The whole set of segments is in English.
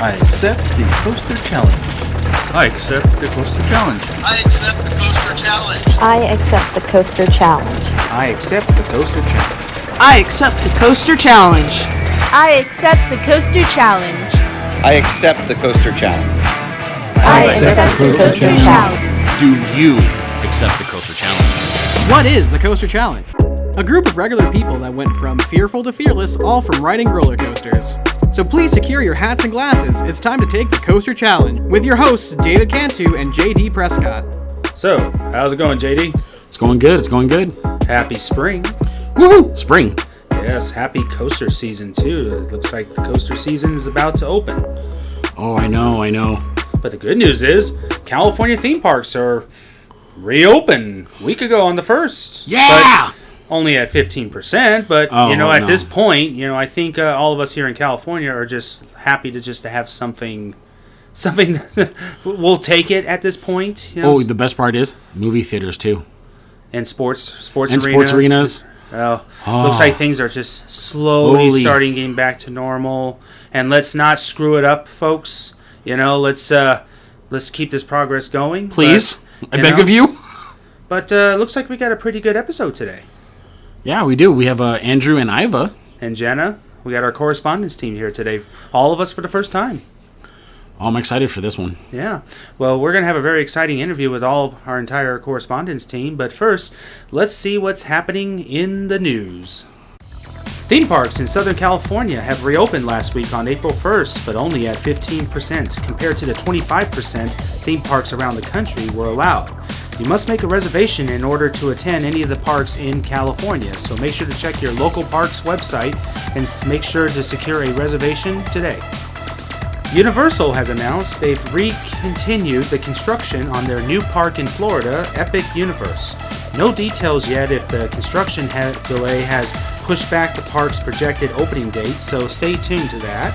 I accept the Coaster Challenge. I accept the Coaster Challenge. I accept the Coaster Challenge. I accept the Coaster Challenge. I accept the Coaster Challenge. I accept the Coaster Challenge. I accept the Coaster Challenge. I accept the Coaster Challenge. I accept the Coaster Challenge. Do you accept the Coaster Challenge? What is the Coaster Challenge? A group of regular people that went from fearful to fearless, all from riding roller coasters. So please secure your hats and glasses. It's time to take the Coaster Challenge with your hosts, David Cantu and JD Prescott. So, how's it going, JD? It's going good. It's going good. Happy spring. Woohoo! Spring. Yes, happy coaster season, too. It looks like the coaster season is about to open. Oh, I know. But the good news is, California theme parks are reopened a week ago on the 1st. Yeah! But only at 15%, but, at this point, I think all of us here in California are just happy to have something we'll take it at this point. Oh, the best part is movie theaters, too. And sports arenas. Looks like things are just slowly starting getting back to normal. And let's not screw it up, folks. Let's keep this progress going. Please. I beg of you. But looks like we got a pretty good episode today. Yeah, we do. We have Andrew and Ivah. And Jenna. We got our correspondence team here today. All of us for the first time. Oh, I'm excited for this one. Yeah. Well, we're going to have a very exciting interview with all of our entire correspondence team. But first, let's see what's happening in the news. Theme parks in Southern California have reopened last week on April 1st, but only at 15% compared to the 25% theme parks around the country were allowed. You must make a reservation in order to attend any of the parks in California, so make sure to check your local park's website and make sure to secure a reservation today. Universal has announced they've continued the construction on their new park in Florida, Epic Universe. No details yet if the construction delay has pushed back the park's projected opening date, so stay tuned to that.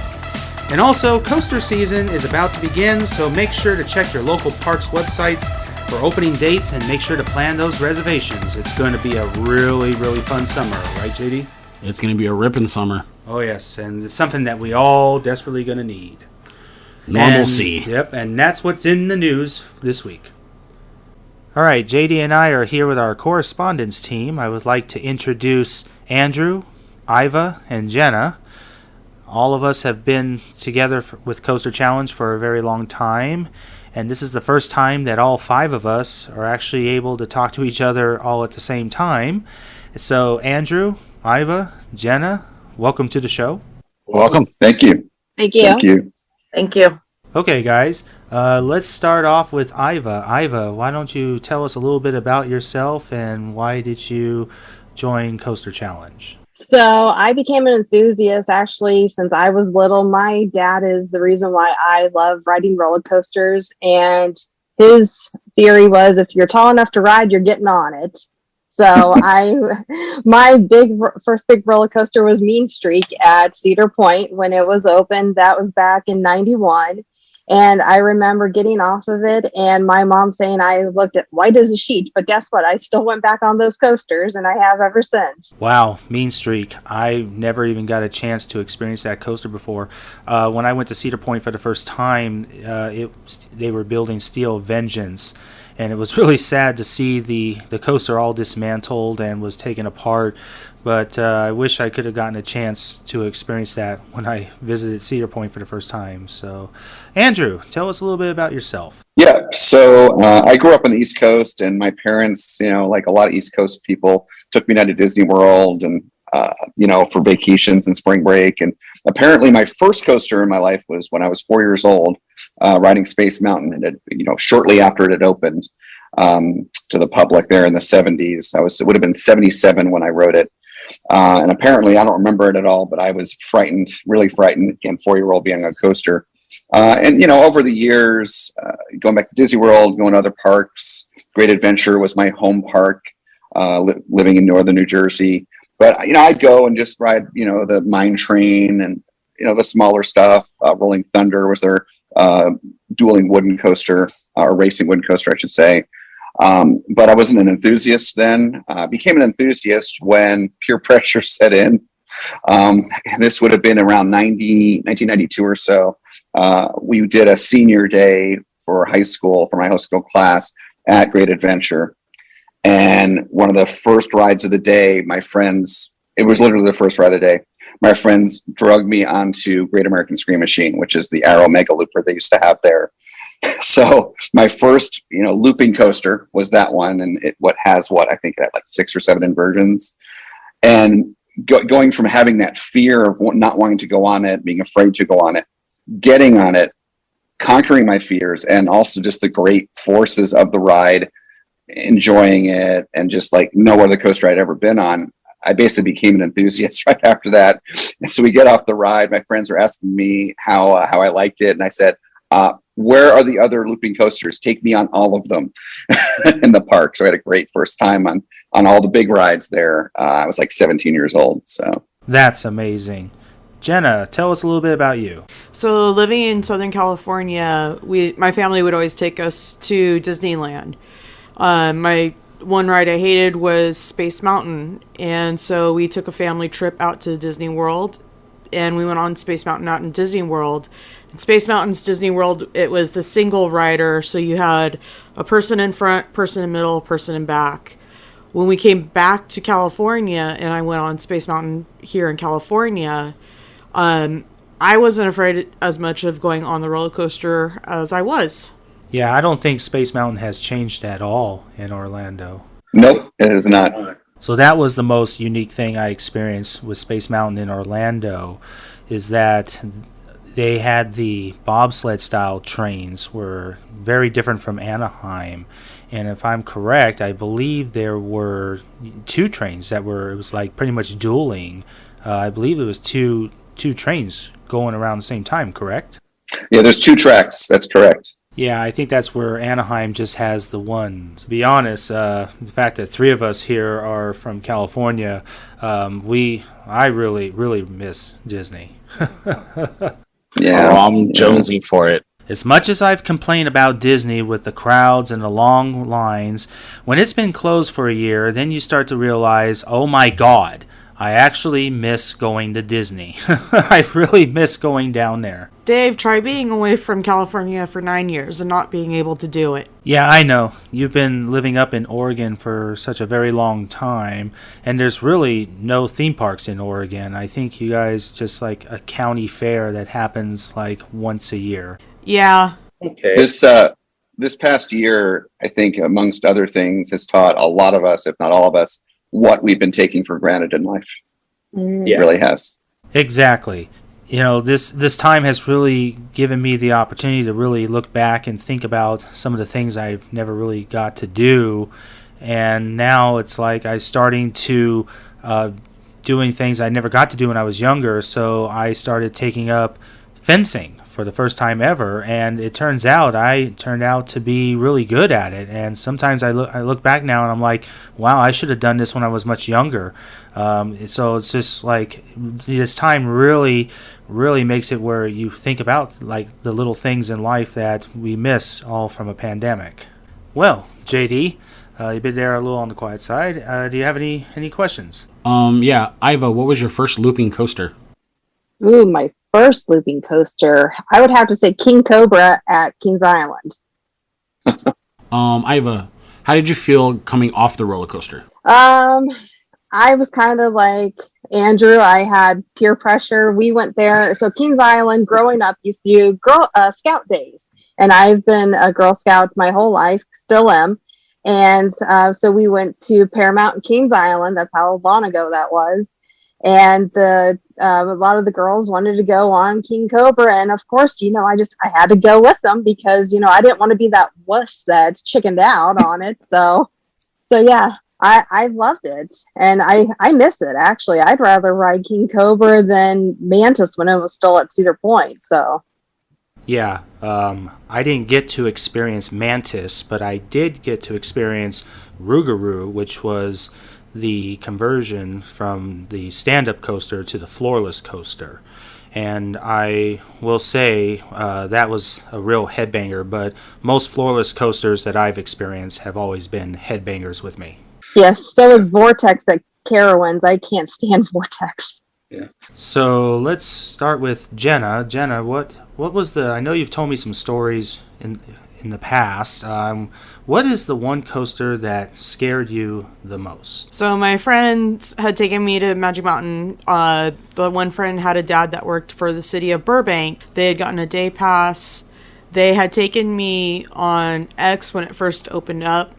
And also, coaster season is about to begin, so make sure to check your local park's websites for opening dates and make sure to plan those reservations. It's going to be a really, really fun summer, right, JD? It's going to be a ripping summer. Oh, yes, and it's something that we all desperately going to need. Normalcy. And that's what's in the news this week. All right, JD and I are here with our correspondence team. I would like to introduce Andrew, Ivah, and Jenna. All of us have been together with Coaster Challenge for a very long time, and this is the first time that all 5 of us are actually able to talk to each other all at the same time. So, Andrew, Ivah, Jenna, welcome to the show. Welcome. Thank you. Thank you. Thank you. Thank you. Okay, guys, let's start off with Ivah. Ivah, why don't you tell us a little bit about yourself and why did you join Coaster Challenge? So I became an enthusiast actually since I was little. My dad is the reason why I love riding roller coasters, and his theory was if you're tall enough to ride, you're getting on it. So my first big roller coaster was Mean Streak at Cedar Point when it was open. That was back in '91. And I remember getting off of it and my mom saying I looked at white as a sheet, but guess what? I still went back on those coasters and I have ever since. Wow, Mean Streak. I never even got a chance to experience that coaster before. When I went to Cedar Point for the first time, they were building Steel Vengeance. And it was really sad to see the coaster all dismantled and was taken apart. But I wish I could have gotten a chance to experience that when I visited Cedar Point for the first time. So, Andrew, tell us a little bit about yourself. Yeah, so I grew up on the East Coast, and my parents, like a lot of East Coast people, took me down to Disney World and, for vacations and spring break. And apparently my first coaster in my life was when I was 4 years old, riding Space Mountain. And, shortly after it had opened to the public there in the 70s. It would have been 77 when I rode it. And apparently, I don't remember it at all, but I was frightened, really frightened, again, 4-year-old being on a coaster. And over the years, going back to Disney World, going to other parks, Great Adventure was my home park, living in northern New Jersey. But, I'd go and just ride, the Mine Train and, the smaller stuff. Rolling Thunder was their dueling wooden coaster, or racing wooden coaster, I should say. But I wasn't an enthusiast then. Became an enthusiast when peer pressure set in. This would have been around 1992 or so. We did a senior day for my high school class at Great Adventure. And one of the first rides of the day, it was literally the first ride of the day. My friends drugged me onto Great American Scream Machine, which is the Arrow Mega Looper they used to have there. So my first, looping coaster was that one, and I think it had like 6 or 7 inversions. And going from having that fear of not wanting to go on it, being afraid to go on it, getting on it, conquering my fears, and also just the great forces of the ride, enjoying it, and just like no other coaster I'd ever been on. I basically became an enthusiast right after that. And so we get off the ride. My friends were asking me how I liked it, and I said, "Where are the other looping coasters? Take me on all of them in the park." So I had a great first time on all the big rides there. I was like 17 years old. So That's amazing. Jenna, tell us a little bit about you. So living in Southern California, my family would always take us to Disneyland. My one ride I hated was Space Mountain, and so we took a family trip out to Disney World, and we went on Space Mountain out in Disney World. In Space Mountain's Disney World, it was the single rider, so you had a person in front, person in middle, person in back. When we came back to California, and I went on Space Mountain here in California, I wasn't afraid as much of going on the roller coaster as I was. Yeah, I don't think Space Mountain has changed at all in Orlando. Nope, it is not. So that was the most unique thing I experienced with Space Mountain in Orlando, is that they had the bobsled style trains were very different from Anaheim. And if I'm correct, I believe there were 2 trains it was like pretty much dueling. I believe it was two trains going around the same time, correct? Yeah, there's 2 tracks. That's correct. Yeah, I think that's where Anaheim just has the one. To be honest, the fact that 3 of us here are from California, I really, really miss Disney. Yeah, I'm jonesing for it. As much as I've complained about Disney with the crowds and the long lines, when it's been closed for a year, then you start to realize, oh my God, I actually miss going to Disney. I really miss going down there. Dave, try being away from California for 9 years and not being able to do it. Yeah, I know. You've been living up in Oregon for such a very long time, and there's really no theme parks in Oregon. I think you guys just like a county fair that happens like once a year. Yeah. Okay. This past year, I think, amongst other things, has taught a lot of us, if not all of us, what we've been taking for granted in life. It really has. Exactly. This time has really given me the opportunity to really look back and think about some of the things I've never really got to do. And now it's like I'm starting to doing things I never got to do when I was younger. So I started taking up fencing for the first time ever, and it turns out I turned out to be really good at it. And sometimes I look back now and I'm like, wow, I should have done this when I was much younger. So it's just like this time really makes it where you think about like the little things in life that we miss all from a pandemic. Well, JD, you've been there a little on the quiet side. Do you have any questions? Yeah, Ivah, what was your first looping coaster? Ooh, my first looping coaster, I would have to say King Cobra at Kings Island. Ivah, how did you feel coming off the roller coaster? I was kind of like Andrew. I had peer pressure. We went there. So Kings Island, growing up, used to do Scout days, and I've been a Girl Scout my whole life, still am. And so we went to Paramount and Kings Island. That's how long ago that was. And a lot of the girls wanted to go on King Cobra, and of course, I had to go with them because I didn't want to be that wuss that chickened out on it. So yeah, I loved it, and I miss it actually. I'd rather ride King Cobra than Mantis when it was still at Cedar Point. So yeah, I didn't get to experience Mantis, but I did get to experience Rougarou, which was the conversion from the stand-up coaster to the floorless coaster. And I will say that was a real headbanger, but most floorless coasters that I've experienced have always been headbangers with me. Yes, so is Vortex at Carowinds. I can't stand Vortex. So let's start with Jenna. Jenna, what was the? I know you've told me some stories in the past. What is the one coaster that scared you the most? So my friends had taken me to Magic Mountain. The one friend had a dad that worked for the city of Burbank. They had gotten a day pass. They had taken me on X when it first opened up.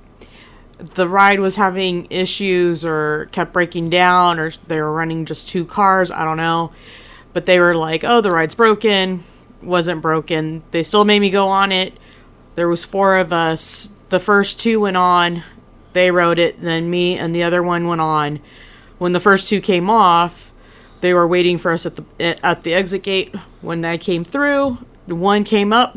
The ride was having issues or kept breaking down, or they were running just 2 cars. I don't know. But they were like, oh, the ride's broken. Wasn't broken. They still made me go on it. There was 4 of us. The first 2 went on. They rode it. Then me and the other one went on. When the first 2 came off, they were waiting for us at the exit gate. When I came through, the one came up,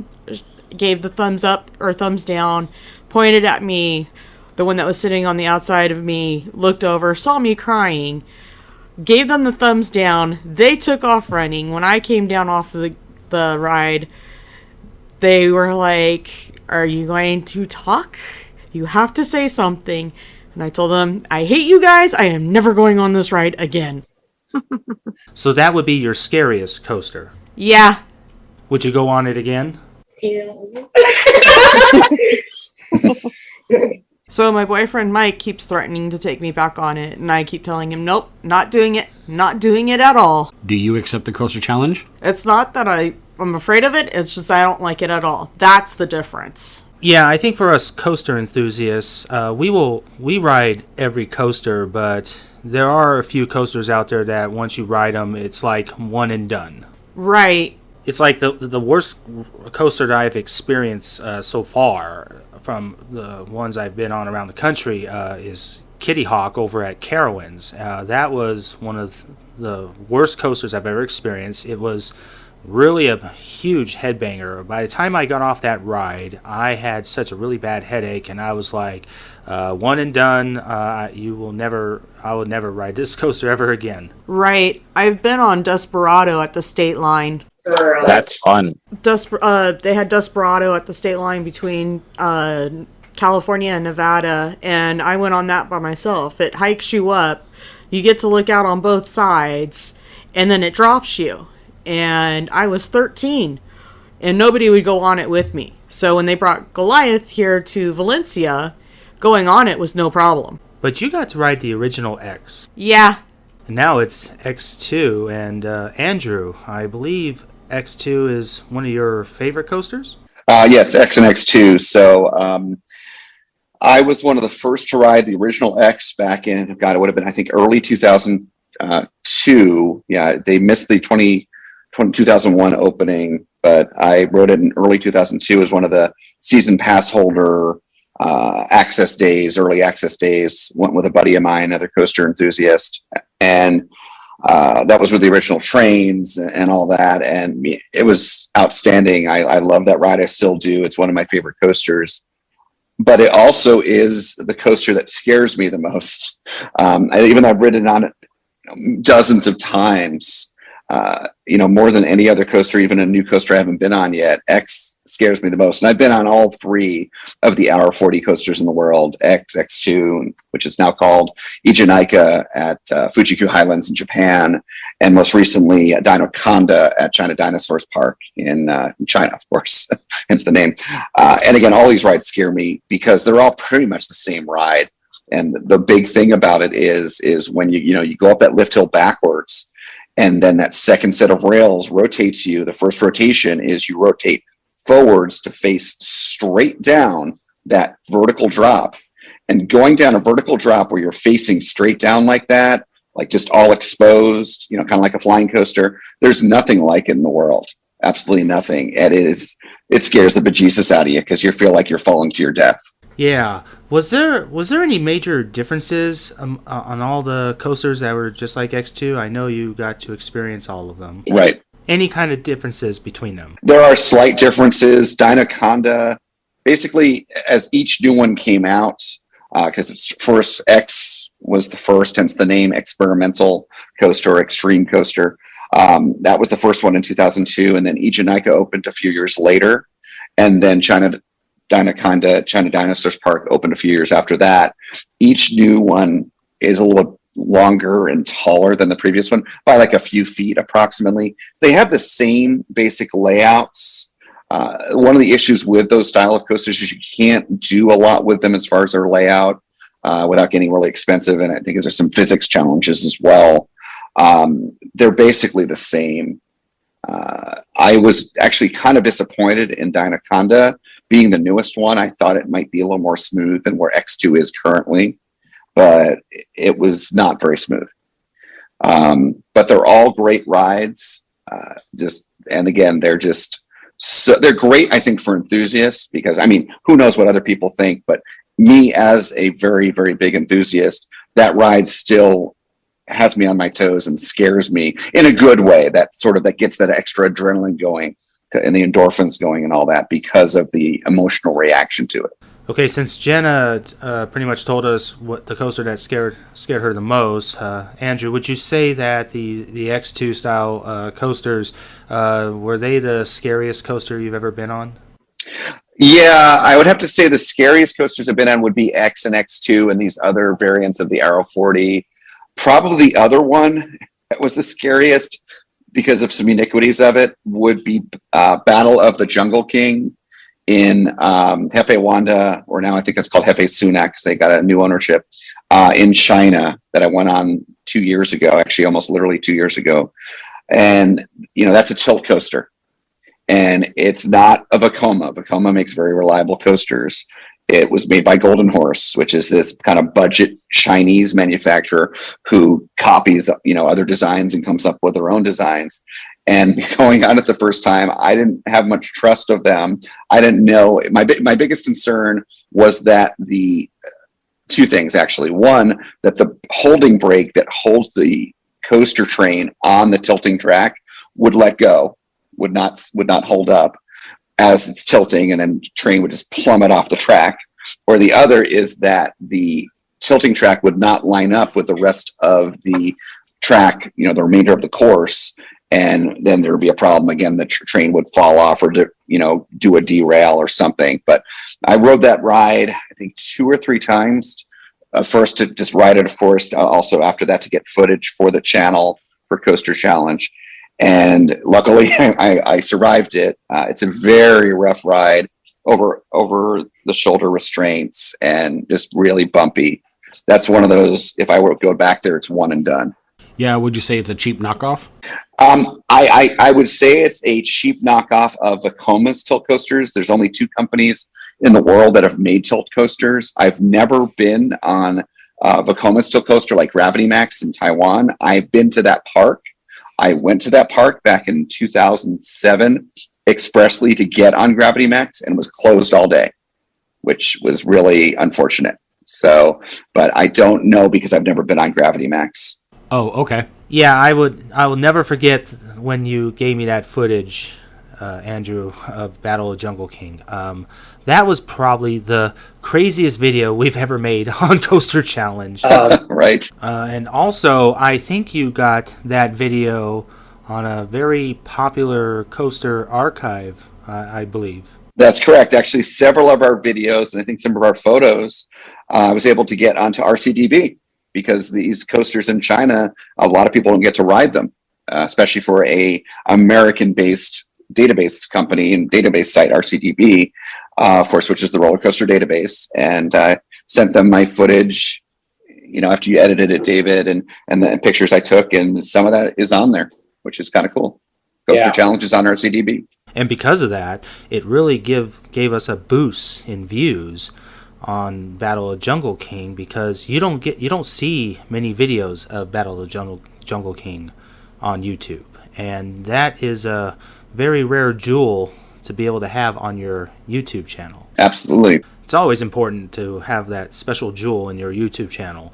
gave the thumbs up or thumbs down, pointed at me. The one that was sitting on the outside of me looked over, saw me crying, gave them the thumbs down. They took off running. When I came down off the ride, they were like, are you going to talk? You have to say something. And I told them, I hate you guys. I am never going on this ride again. So that would be your scariest coaster. Yeah. Would you go on it again? So my boyfriend Mike keeps threatening to take me back on it, and I keep telling him, nope, not doing it at all. Do you accept the Coaster Challenge? It's not that I'm afraid of it, it's just I don't like it at all. That's the difference. Yeah, I think for us coaster enthusiasts, we ride every coaster, but there are a few coasters out there that once you ride them, it's like one and done. Right. It's like the worst coaster that I've experienced so far from the ones I've been on around the country is Kitty Hawk over at Carowinds. That was one of the worst coasters I've ever experienced. It was really a huge headbanger. By the time I got off that ride, I had such a really bad headache, and I was like, one and done. I will never ride this coaster ever again. Right. I've been on Desperado at the state line. That's fun. They had Desperado at the state line between California and Nevada, and I went on that by myself. It hikes you up. You get to look out on both sides, and then it drops you. And I was 13, and nobody would go on it with me. So when they brought Goliath here to Valencia, going on it was no problem. But you got to ride the original X. Yeah. And now it's X2, and Andrew, I believe X2 is one of your favorite coasters? Yes, X and X2. So I was one of the first to ride the original X back in, God, it would have been, I think, early 2002. Yeah, they missed the 2001 opening, but I rode it in early 2002 as one of the season pass holder access days, early access days. Went with a buddy of mine, another coaster enthusiast, and that was with the original trains and all that, and it was outstanding. I love that ride. I still do. It's one of my favorite coasters, but it also is the coaster that scares me the most. I've ridden on it dozens of times, more than any other coaster, even a new coaster I haven't been on yet. X scares me the most. And I've been on all 3 of the Hour 40 coasters in the world, X, X2, which is now called Ijinika at Fujiku Highlands in Japan, and most recently Dinoconda at China Dinosaurs Park in China, of course, hence the name. And again, all these rides scare me because they're all pretty much the same ride. And the big thing about it is when you go up that lift hill backwards, and then that second set of rails rotates you. The first rotation is you rotate forwards to face straight down that vertical drop, and going down a vertical drop where you're facing straight down like that, like just all exposed, kind of like a flying coaster. There's nothing like it in the world. Absolutely nothing. And it scares the bejesus out of you because you feel like you're falling to your death. Yeah. Was there any major differences on all the coasters that were just like X2? I know you got to experience all of them. Right. Any kind of differences between them? There are slight differences. Dinoconda, basically, as each new one came out, because first X was the first, hence the name experimental coaster, extreme coaster. That was the first one in 2002, and then Ijinika opened a few years later, and then China Dinoconda, China Dinosaurs Park opened a few years after that. Each new one is a little longer and taller than the previous one by like a few feet approximately. They have the same basic layouts. One of the issues with those style of coasters is you can't do a lot with them as far as their layout without getting really expensive. And I think there's some physics challenges as well. They're basically the same. I was actually kind of disappointed in Dynaconda being the newest one. I thought it might be a little more smooth than where X2 is currently, but it was not very smooth. But they're all great rides. And again, they're great, I think, for enthusiasts, because I mean, who knows what other people think, but me as a very, very big enthusiast, that ride still has me on my toes and scares me in a good way. That gets that extra adrenaline going and the endorphins going and all that because of the emotional reaction to it. Okay, since Jenna pretty much told us what the coaster that scared her the most, Andrew, would you say that the X2 style coasters, were they the scariest coaster you've ever been on? Yeah, I would have to say the scariest coasters I've been on would be X and X2 and these other variants of the Aero 40. Probably the other one that was the scariest because of some iniquities of it would be Battle of the Jungle King in Hefei Wanda, or now I think it's called Hefei Sunak because they got a new ownership in China that I went on 2 years ago, actually almost literally 2 years ago. And, that's a tilt coaster. And it's not a Vekoma. Vekoma makes very reliable coasters. It was made by Golden Horse, which is this kind of budget Chinese manufacturer who copies, other designs and comes up with their own designs. And going on it the first time, I didn't have much trust of them. I didn't know. My biggest concern was that the two things, actually. One, that the holding brake that holds the coaster train on the tilting track would let go, would not hold up as it's tilting, and then train would just plummet off the track. Or the other is that the tilting track would not line up with the rest of the track, the remainder of the course, and then there would be a problem again. The train would fall off or do a derail or something. But I rode that ride I think 2 or 3 times. First to just ride it, of course. Also after that to get footage for the channel for Coaster Challenge. And luckily, I survived it. It's a very rough ride over the shoulder restraints and just really bumpy. That's one of those, if I were to go back there, it's one and done. Yeah, would you say it's a cheap knockoff? I would say it's a cheap knockoff of Vekoma's tilt coasters. There's only 2 companies in the world that have made tilt coasters. I've never been on Vekoma's tilt coaster like Gravity Max in Taiwan. I've been to that park. I went to that park back in 2007 expressly to get on Gravity Max and was closed all day, which was really unfortunate. So, but I don't know because I've never been on Gravity Max. Oh, okay. Yeah, I will never forget when you gave me that footage, Andrew, of Battle of Jungle King. That was probably the craziest video we've ever made on Coaster Challenge. Right. And also, I think you got that video on a very popular coaster archive, I believe. That's correct. Actually, several of our videos and I think some of our photos I was able to get onto RCDB because these coasters in China, a lot of people don't get to ride them, especially for a American-based database company and database site, RCDB, of course, which is the roller coaster database. And I sent them my footage, after you edited it, David, and the pictures I took, and some of that is on there, which is kind of cool. Coaster Challenge is on RCDB. And because of that, it really gave us a boost in views on Battle of Jungle King because you don't see many videos of Battle of Jungle King on YouTube, and that is a very rare jewel to be able to have on your YouTube channel. Absolutely. It's always important to have that special jewel in your YouTube channel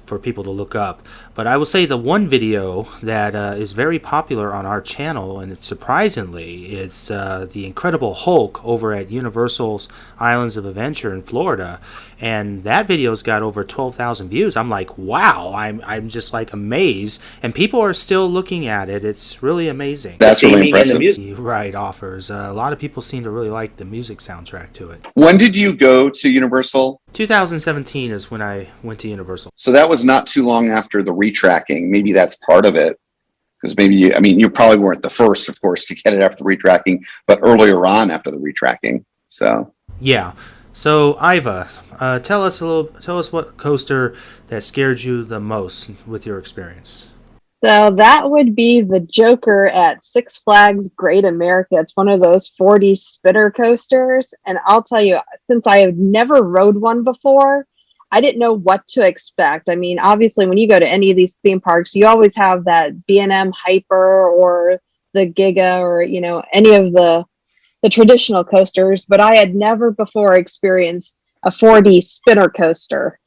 for people to look up. But I will say the one video that is very popular on our channel, and it's surprisingly, it's the Incredible Hulk over at Universal's Islands of Adventure in Florida. And that video's got over 12,000 views. I'm like, wow, I'm just like amazed. And people are still looking at it. It's really amazing. That's really impressive. Right, offers. A lot of people seem to really like the music soundtrack to it. When did you go to Universal? 2017 is when I went to Universal. So that was not too long after the retracking. Maybe that's part of it. Because maybe, you probably weren't the first, of course, to get it after the retracking, but earlier on after the retracking. So Yeah. So Ivah, tell us what coaster that scared you the most with your experience. So that would be the Joker at Six Flags Great America. It's one of those 4D spinner coasters. And I'll tell you, since I have never rode one before, I didn't know what to expect. I mean, obviously, when you go to any of these theme parks, you always have that B&M Hyper or the Giga or, any of the traditional coasters. But I had never before experienced a 4D spinner coaster.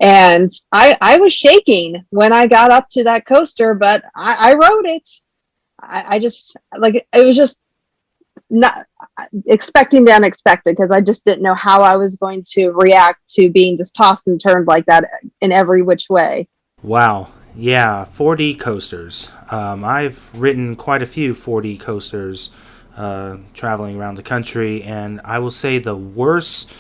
And I was shaking when I got up to that coaster, but I rode it. I just, it was just not expecting the unexpected, because I just didn't know how I was going to react to being just tossed and turned like that in every which way. Wow. Yeah, 4D coasters. I've ridden quite a few 4D coasters traveling around the country, and I will say the worst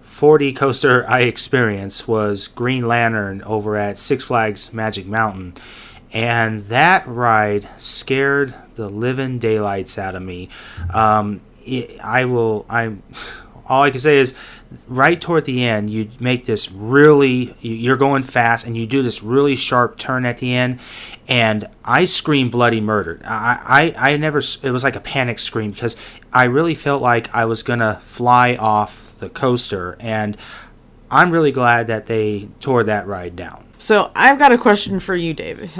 4D coaster I experienced was Green Lantern over at Six Flags Magic Mountain. And that ride scared the living daylights out of me. All I can say is, right toward the end, you make this you're going fast, and you do this really sharp turn at the end, and I screamed bloody murder. It was like a panic scream, because I really felt like I was gonna fly off the coaster, and I'm really glad that they tore that ride down. So I've got a question for you, David.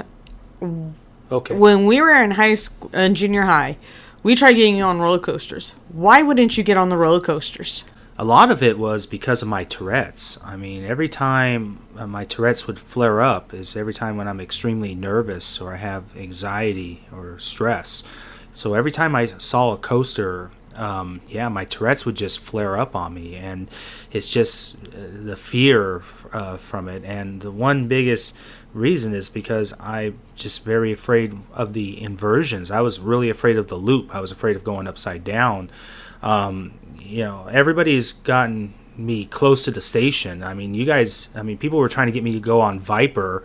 Okay. When we were in high school, junior high, we tried getting you on roller coasters. Why wouldn't you get on the roller coasters? A lot of it was because of my Tourette's. I mean, every time my Tourette's would flare up is every time when I'm extremely nervous or I have anxiety or stress. So every time I saw a coaster, my Tourette's would just flare up on me, and it's just the fear from it. And the one biggest reason is because I'm just very afraid of the inversions. I was really afraid of the loop. I was afraid of going upside down. Everybody's gotten me close to the station. I mean, people were trying to get me to go on Viper,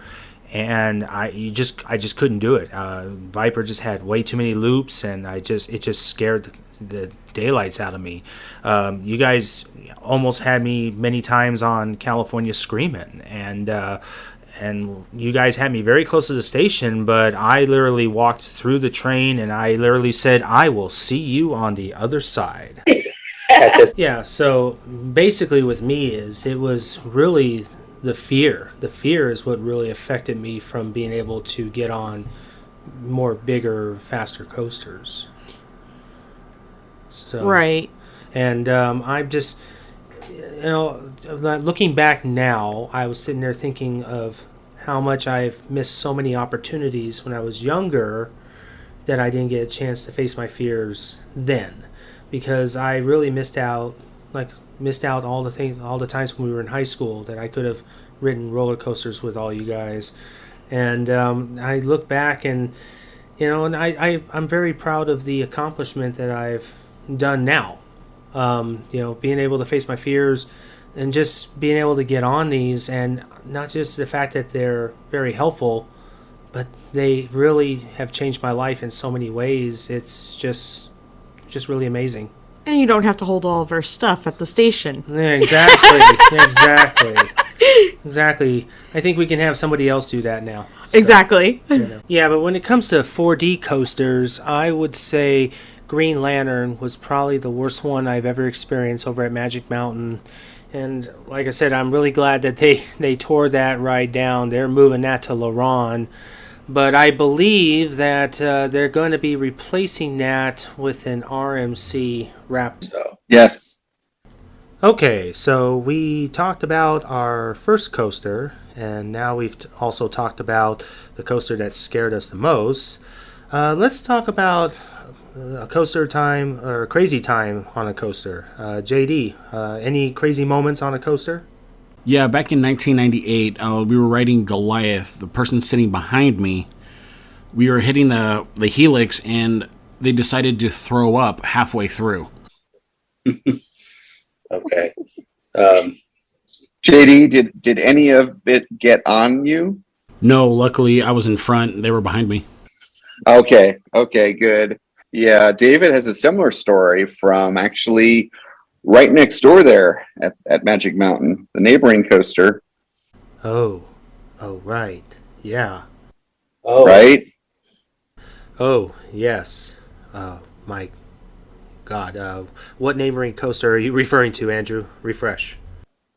and I just couldn't do it. Viper just had way too many loops, and it just scared the daylights out of me. You guys almost had me many times on California Screamin', and you guys had me very close to the station, but I literally walked through the train, and I literally said, "I will see you on the other side." Yeah, so basically with me it was really the fear. The fear is what really affected me from being able to get on more bigger, faster coasters. So, right. And I'm just, looking back now, I was sitting there thinking of how much I've missed so many opportunities when I was younger that I didn't get a chance to face my fears then, because I really missed out all the times when we were in high school that I could have ridden roller coasters with all you guys. And I look back and I'm very proud of the accomplishment that I've done now. Being able to face my fears and just being able to get on these, and not just the fact that they're very helpful, but they really have changed my life in so many ways. It's just really amazing. And you don't have to hold all of our stuff at the station. Yeah, exactly. Exactly. I think we can have somebody else do that now. So, exactly. Yeah, but when it comes to 4D coasters, I would say Green Lantern was probably the worst one I've ever experienced over at Magic Mountain. And like I said, I'm really glad that they tore that ride down. They're moving that to Laron. But I believe that they're going to be replacing that with an RMC Raptor. yes. Okay, so we talked about our first coaster, and now we've also talked about the coaster that scared us the most. Let's talk about a coaster time or crazy time on a coaster. JD, any crazy moments on a coaster? Yeah, back in 1998, we were riding Goliath. The person sitting behind me, we were hitting the Helix, and they decided to throw up halfway through. Okay. JD, did any of it get on you? No, luckily I was in front. They were behind me. Okay, good. Yeah, David has a similar story from actually right next door there at Magic Mountain, the neighboring coaster. Oh, right. Yeah. Oh, Right? Oh, yes. My God. What neighboring coaster are you referring to, Andrew? Refresh.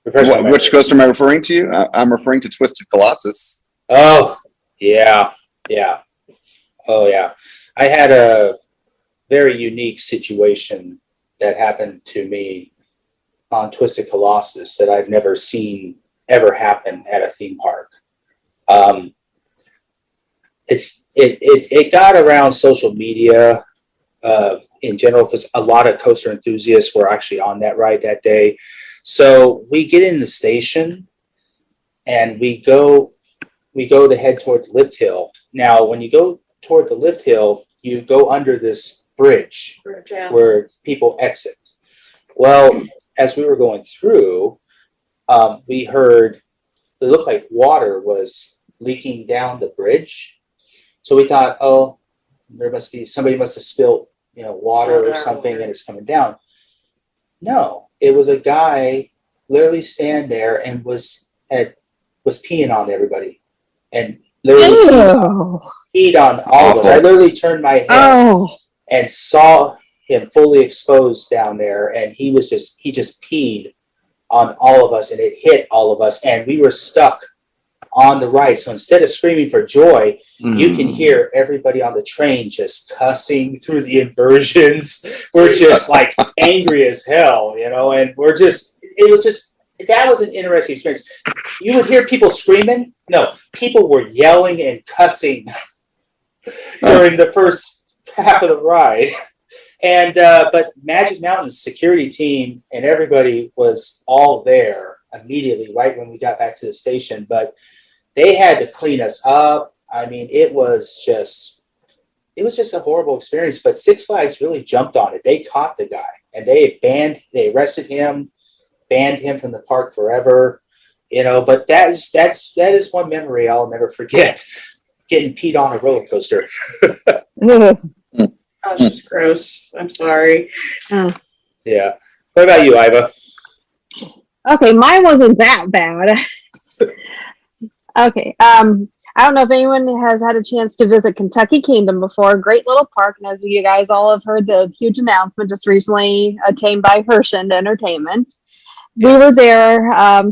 Which coaster am I referring to? I'm referring to Twisted Colossus. Oh, yeah. Oh, yeah. I had a very unique situation that happened to me on Twisted Colossus that I've never seen ever happen at a theme park. It got around social media in general because a lot of coaster enthusiasts were actually on that ride that day. So we get in the station and we go to head toward the lift hill. Now, when you go toward the lift hill, you go under this bridge where people exit. Well, as we were going through, we heard it looked like water was leaking down the bridge. So we thought, oh, somebody must have spilled, water or something, and it's coming down. No, it was a guy literally standing there and was peeing on everybody, and literally peed on all of us. I literally turned my head and saw him fully exposed down there, and he just peed on all of us, and it hit all of us, and we were stuck on the ride. So instead of screaming for joy, you can hear everybody on the train just cussing through the inversions. We're just like angry as hell, and that was an interesting experience. You would hear people screaming. No, people were yelling and cussing during the first half of the ride. And but Magic Mountain's security team and everybody was all there immediately, right when we got back to the station. But they had to clean us up. I mean, it was just a horrible experience. But Six Flags really jumped on it. They caught the guy and they arrested him, banned him from the park forever. But that is one memory I'll never forget. Getting peed on a roller coaster. That was just gross. I'm sorry. Yeah. What about you, Ivah? Okay, mine wasn't that bad. Okay. I don't know if anyone has had a chance to visit Kentucky Kingdom before. Great little park, and as you guys all have heard the huge announcement just recently attained by Hershend Entertainment. We were there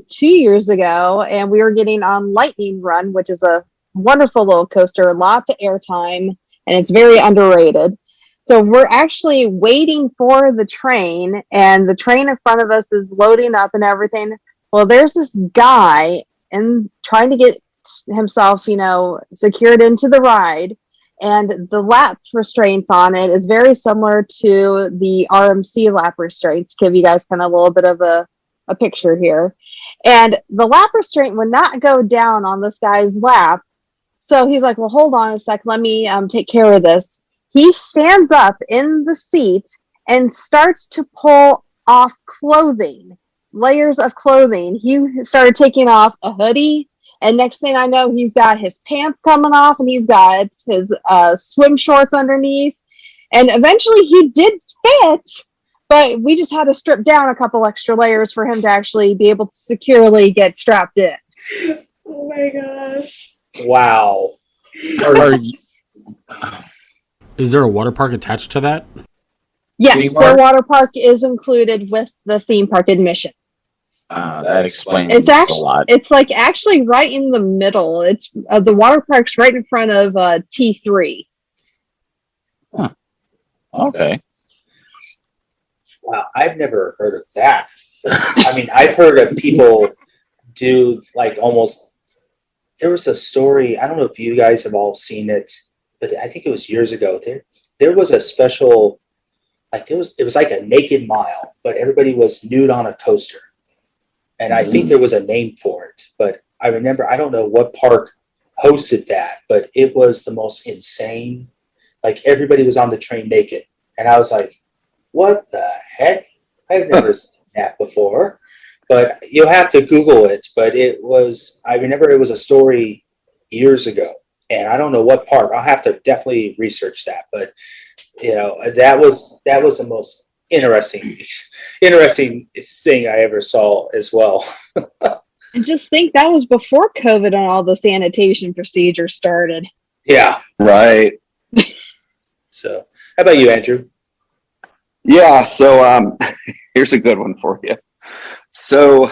2 years ago, and we were getting on Lightning Run, which is a wonderful little coaster, lots of airtime, and it's very underrated. So we're actually waiting for the train, and the train in front of us is loading up and everything. Well, there's this guy trying to get himself, secured into the ride, and the lap restraints on it is very similar to the RMC lap restraints. Give you guys kind of a little bit of a picture here. And the lap restraint would not go down on this guy's lap. So he's like, well, hold on a sec. Let me take care of this. He stands up in the seat and starts to pull off clothing, layers of clothing. He started taking off a hoodie, and next thing I know, he's got his pants coming off, and he's got his swim shorts underneath. And eventually he did fit, but we just had to strip down a couple extra layers for him to actually be able to securely get strapped in. Oh my gosh. Wow. Is there a water park attached to that? Yes, their water park is included with the theme park admission. That explains a lot. It's like actually right in the middle. It's the water park's right in front of T3. Huh. Okay. Wow, I've never heard of that. I mean, I've heard of people do like almost. There was a story. I don't know if you guys have all seen it, but I think it was years ago. There was a special, it was like a naked mile, but everybody was nude on a coaster. And I think there was a name for it, but I remember, I don't know what park hosted that, but it was the most insane. Like everybody was on the train naked. And I was like, what the heck? I've never seen that before. but you'll have to Google it. But I remember it was a story years ago, and I don't know what park. I'll have to definitely research that. But that was the most interesting thing I ever saw as well. And just think that was before COVID and all the sanitation procedures started. Yeah. Right. So, how about you, Andrew? Yeah. So here's a good one for you. So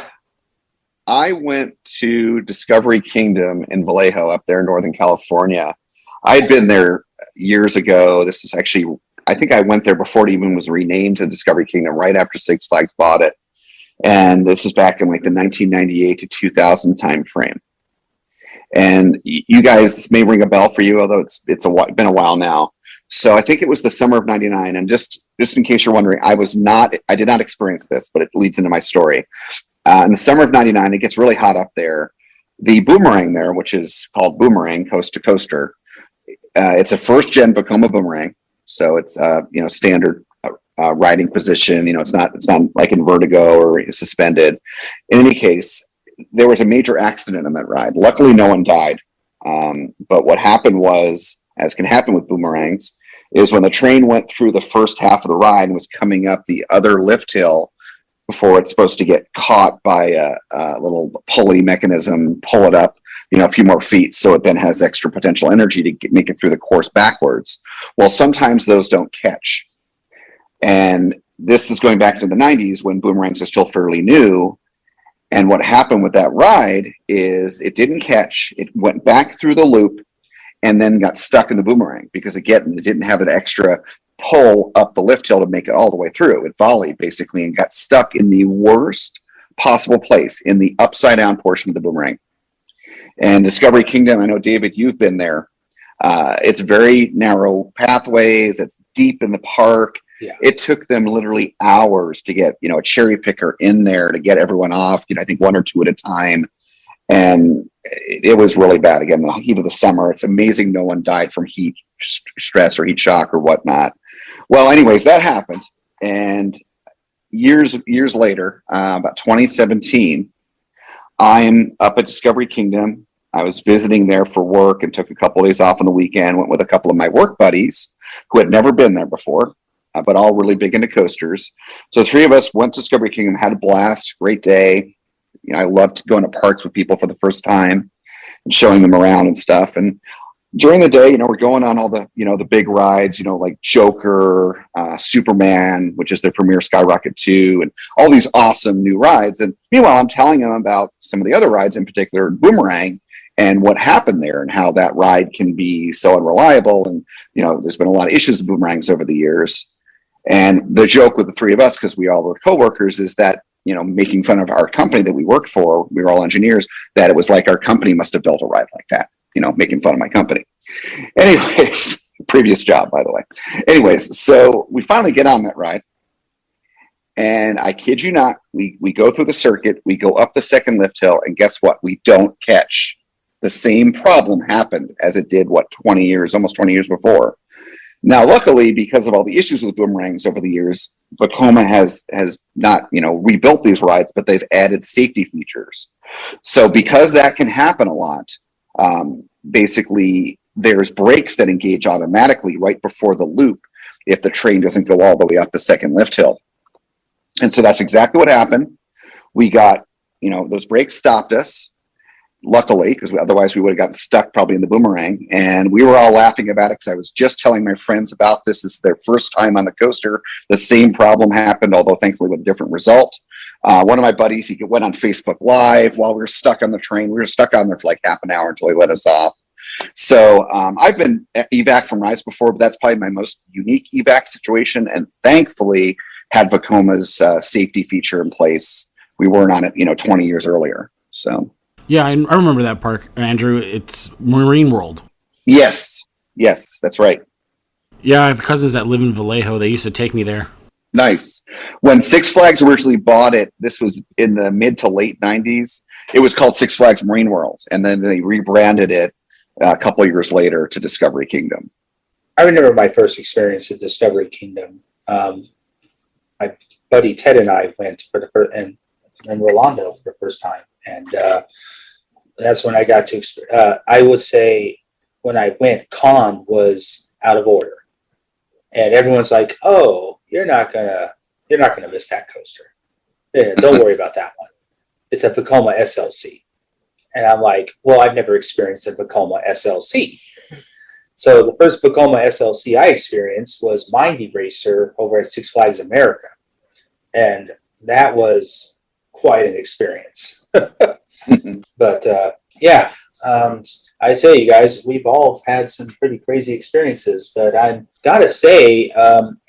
I went to Discovery Kingdom in Vallejo up there in Northern California. I'd been there years ago. This is actually, I think I went there before it even was renamed to Discovery Kingdom, right after Six Flags bought it. And this is back in like the 1998 to 2000 time frame. And you guys may ring a bell for you, although it's been a while now. So I think it was the summer of '99. And just in case you're wondering, I did not experience this, but it leads into my story. In the summer of '99, it gets really hot up there. The boomerang there, which is called Boomerang Coast to Coaster, it's a first gen Vekoma boomerang. So it's standard riding position. It's not like in vertigo or suspended. In any case, there was a major accident on that ride. Luckily, no one died. But what happened was, as can happen with boomerangs, is when the train went through the first half of the ride and was coming up the other lift hill before it's supposed to get caught by a little pulley mechanism, pull it up, a few more feet, so it then has extra potential energy to make it through the course backwards. Well, sometimes those don't catch. And this is going back to the 90s when boomerangs are still fairly new. And what happened with that ride is it didn't catch. It went back through the loop and then got stuck in the boomerang because, again, it didn't have an extra pull up the lift hill to make it all the way through. It volleyed basically and got stuck in the worst possible place in the upside down portion of the boomerang. And Discovery Kingdom, I know, David, you've been there. It's very narrow pathways. It's deep in the park. Yeah. It took them literally hours to get, a cherry picker in there to get everyone off, I think one or two at a time. And it was really bad. Again, the heat of the summer. It's amazing no one died from heat stress or heat shock or whatnot. Well, anyways, that happened. And years later, about 2017, I'm up at Discovery Kingdom. I was visiting there for work and took a couple of days off on the weekend, went with a couple of my work buddies who had never been there before, but all really big into coasters. So the three of us went to Discovery Kingdom, had a blast, great day. I loved going to parks with people for the first time and showing them around and stuff. And during the day, we're going on all the, the big rides, like Joker, Superman, which is their premier Skyrocket 2, and all these awesome new rides. And meanwhile, I'm telling them about some of the other rides, in particular Boomerang, and what happened there and how that ride can be so unreliable. And, there's been a lot of issues with boomerangs over the years. And the joke with the three of us, because we all were coworkers, is that, making fun of our company that we worked for, we were all engineers, that it was like our company must have built a ride like that, making fun of my company. Anyways, previous job, by the way. Anyways, so we finally get on that ride. And I kid you not, we go through the circuit, we go up the second lift hill, and guess what? We don't catch. The same problem happened as it did, almost 20 years before. Now, luckily, because of all the issues with boomerangs over the years, Vekoma has not, rebuilt these rides, but they've added safety features. So because that can happen a lot, basically there's brakes that engage automatically right before the loop if the train doesn't go all the way up the second lift hill. And so that's exactly what happened. We got, those brakes stopped us. Luckily, because otherwise we would have gotten stuck probably in the boomerang. And we were all laughing about it because I was just telling my friends about this. This is their first time on the coaster. The same problem happened, although thankfully with a different result. One of my buddies, he went on Facebook Live while we were stuck on the train. We were stuck on there for like half an hour until he let us off. So I've been evac from rides before, but that's probably my most unique evac situation. And thankfully had Vekoma's safety feature in place. We weren't on it, 20 years earlier. So. Yeah, I remember that park, Andrew. It's Marine World. Yes, that's right. Yeah, I have cousins that live in Vallejo. They used to take me there. Nice. When Six Flags originally bought it, this was in the mid to late 90s. It was called Six Flags Marine World, and then they rebranded it a couple of years later to Discovery Kingdom. I remember my first experience at Discovery Kingdom. My buddy Ted and I went for the first, and in Rolando for the first time. And that's when I got to, I would say when I went, con was out of order. And everyone's like, oh, you're not gonna miss that coaster. Yeah, don't worry about that one. It's a Vekoma SLC. And I'm like, well, I've never experienced a Vekoma SLC. So the first Vekoma SLC I experienced was Mind Eraser over at Six Flags America. And that was quite an experience. But yeah, I say, you guys, we've all had some pretty crazy experiences, but I've got to say,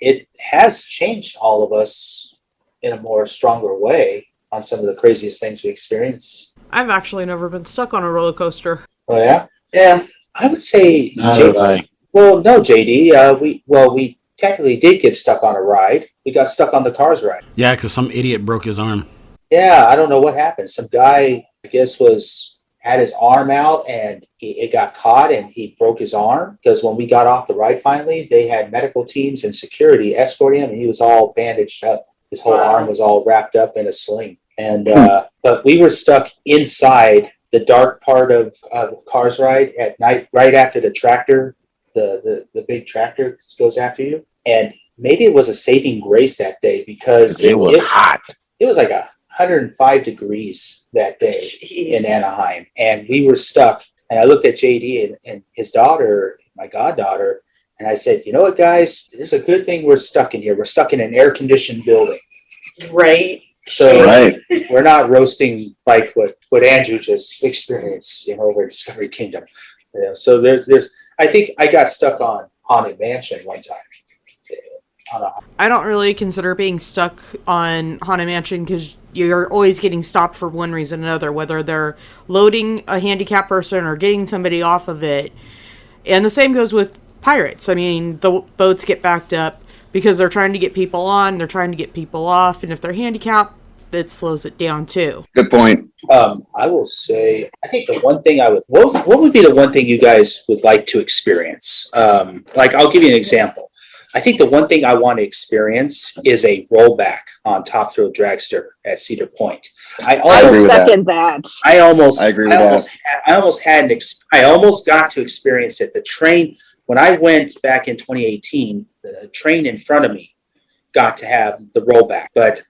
it has changed all of us in a more stronger way on some of the craziest things we experience. I've actually never been stuck on a roller coaster. Oh yeah, yeah. I would say, well, no, JD. We technically did get stuck on a ride. We got stuck on the Cars ride. Yeah, because some idiot broke his arm. Yeah, I don't know what happened. Some guy, I guess, had his arm out and it got caught and he broke his arm, because when we got off the ride finally, they had medical teams and security escorting him, and he was all bandaged up. His whole arm was all wrapped up in a sling. And but we were stuck inside the dark part of Cars ride at night, right after the tractor, the big tractor goes after you. And maybe it was a saving grace that day, because it was hot. It was like 105 degrees that day in Anaheim, and we were stuck. And I looked at JD and his daughter, my goddaughter, and I said, you know what, guys, it's a good thing we're stuck in here. We're stuck in an air-conditioned building. Right. So we're not roasting like what Andrew just experienced, over at Discovery Kingdom. So there's I think I got stuck on Haunted Mansion one time. I don't really consider being stuck on Haunted Mansion, because you're always getting stopped for one reason or another, whether they're loading a handicapped person or getting somebody off of it. And the same goes with Pirates. I mean, the boats get backed up because they're trying to get people on, they're trying to get people off, and if they're handicapped, that slows it down too. Good point. I will say, I think the one thing what would be the one thing you guys would like to experience? Like, I'll give you an example. I think the one thing I want to experience is a rollback on Top Thrill Dragster at Cedar Point. I almost got to experience it. The train, when I went back in 2018, the train in front of me got to have the rollback, but